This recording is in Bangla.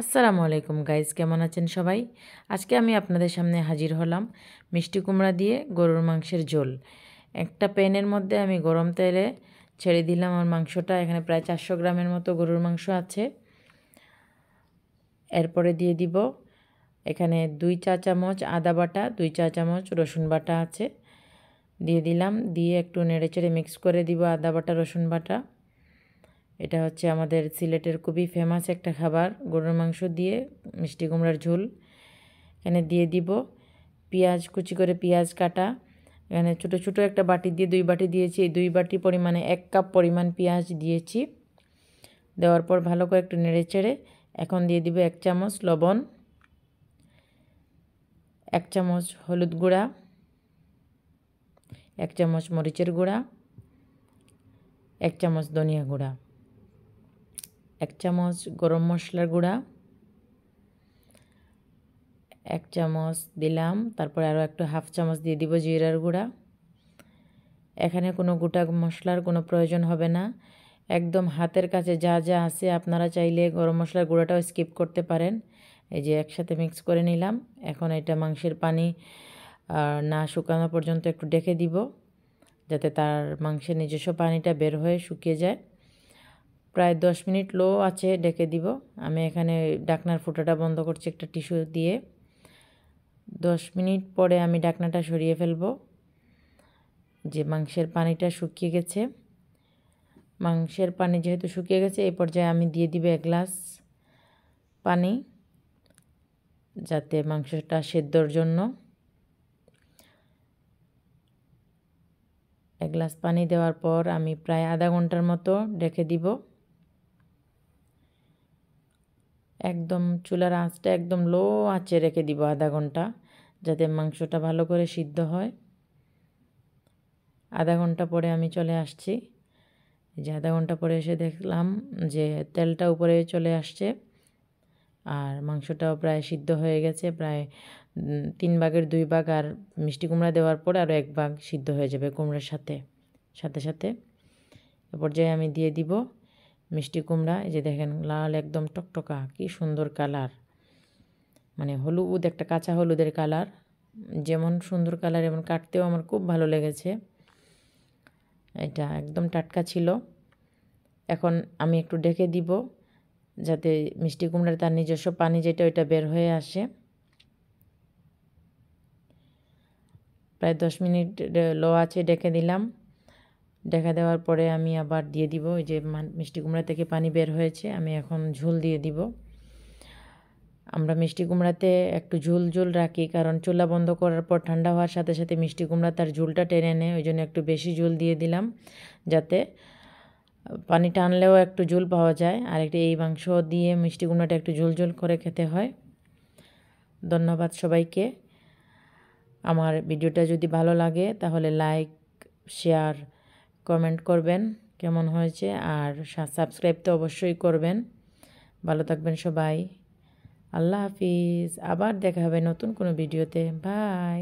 আসসালামু আলাইকুম গাইজ, কেমন আছেন সবাই? আজকে আমি আপনাদের সামনে হাজির হলাম মিষ্টি কুমড়া দিয়ে গরুর মাংসের ঝোল। একটা প্যানের মধ্যে আমি গরম তেলে ছেড়ে দিলাম আমার মাংসটা। এখানে প্রায় 400 গ্রামের মতো গরুর মাংস আছে। এরপরে দিয়ে দিব এখানে 2 চা চামচ আদা বাটা, 2 চা চামচ রসুন বাটা আছে, দিয়ে দিলাম। দিয়ে একটু নেড়েচেড়ে মিক্স করে দিব আদা বাটা রসুন বাটা। এটা হচ্ছে আমাদের সিলেটের খুবই ফেমাস একটা খাবার, গরুর মাংস দিয়ে মিষ্টি কুমড়ার ঝোল। এখানে দিয়ে দিব পেঁয়াজ, কুচি করে পেঁয়াজ কাটা। এখানে ছোটো ছোটো একটা বাটি দিয়ে 2 বাটি দিয়েছি। এই 2 বাটি পরিমাণে 1 কাপ পরিমাণ পেঁয়াজ দিয়েছি। দেওয়ার পর ভালো করে একটু নেড়েচেড়ে এখন দিয়ে দিব 1 চামচ লবণ, 1 চামচ হলুদ গুঁড়া, 1 চামচ মরিচের গুঁড়া, 1 চামচ ধনিয়া গুঁড়া, 1 চামচ গরম মশলার গুঁড়া, 1 চামচ দিলাম। তারপরে আরও একটু হাফ চামচ দিয়ে দিব জিরার গুঁড়া। এখানে কোনো গোটা মশলার কোনো প্রয়োজন হবে না, একদম হাতের কাছে যা যা আছে। আপনারা চাইলে গরম মশলার গুঁড়াটাও স্কিপ করতে পারেন। এই যে একসাথে মিক্স করে নিলাম। এখন এটা মাংসের পানি না শুকানো পর্যন্ত একটু ঢেকে দিব, যাতে তার মাংসের নিজস্ব পানিটা বের হয়ে শুকিয়ে যায়। প্রায় 10 মিনিট লো আছে ঢেকে দিব। আমি এখানে ঢাকনার ফুটাটা বন্ধ করছি একটা টিস্যু দিয়ে। 10 মিনিট পরে আমি ঢাকনাটা সরিয়ে ফেলবো। যে মাংসের পানিটা শুকিয়ে গেছে, মাংসের পানি যেহেতু শুকিয়ে গেছে, এই পর্যায়ে আমি দিয়ে দিব 1 গ্লাস পানি, যাতে মাংসটা সেদ্ধর জন্য। 1 গ্লাস পানি দেওয়ার পর আমি প্রায় আধা ঘন্টার মতো ঢেকে দিব। একদম চুলার আঁচটা একদম লো আঁচে রেখে দিব আধা ঘন্টা, যাতে মাংসটা ভালো করে সিদ্ধ হয়। আধা ঘন্টা পরে আমি চলে আসছি। যে আধা ঘন্টা পরে এসে দেখলাম যে তেলটা উপরে চলে আসছে আর মাংসটাও প্রায় সিদ্ধ হয়ে গেছে। প্রায় 3 ভাগের 2 ভাগ, আর মিষ্টি কুমড়া দেওয়ার পরে আরও 1 ভাগ সিদ্ধ হয়ে যাবে কুমড়ার সাথে সাথে। এ পর্যায়ে আমি দিয়ে দিব মিষ্টি কুমড়া। এই যে দেখেন লাল একদম টকটকা, কি সুন্দর কালার, মানে হলুদ, একটা কাঁচা হলুদের কালার। যেমন সুন্দর কালার, এমন কাটতেও আমার খুব ভালো লেগেছে। এটা একদম টাটকা ছিল। এখন আমি একটু ঢেকে দিব, যাতে মিষ্টি কুমড়ার তার নিজস্ব পানি যেটা ওইটা বের হয়ে আসে। প্রায় 10 মিনিট লো আছে ঢেকে দিলাম। ঢেকে দেওয়ার পরে আমি আবার দিয়ে দিব, ওই যে মিষ্টি কুমড়া থেকে পানি বের হয়েছে, আমি এখন ঝোল দিয়ে দিব। আমরা মিষ্টি কুমড়াতে একটু ঝোল ঝোল রাখি, কারণ চুলা বন্ধ করার পর ঠান্ডা হওয়ার সাথে সাথে মিষ্টি কুমড়া তার ঝোলটা টেনে নেয়। ওই জন্য একটু বেশি ঝোল দিয়ে দিলাম, যাতে পানি টানলেও একটু ঝোল পাওয়া যায়। আর একটা এই মাংস দিয়ে মিষ্টি কুমড়াটা একটু ঝোল ঝোল করে খেতে হয়। ধন্যবাদ সবাইকে। আমার ভিডিওটা যদি ভালো লাগে তাহলে লাইক, শেয়ার, কমেন্ট করবেন কেমন হয়েছে, আর সাবস্ক্রাইব তো অবশ্যই করবেন। ভালো থাকবেন সবাই। আল্লাহ হাফিজ। আবার দেখা হবে নতুন কোনো ভিডিওতে। বাই।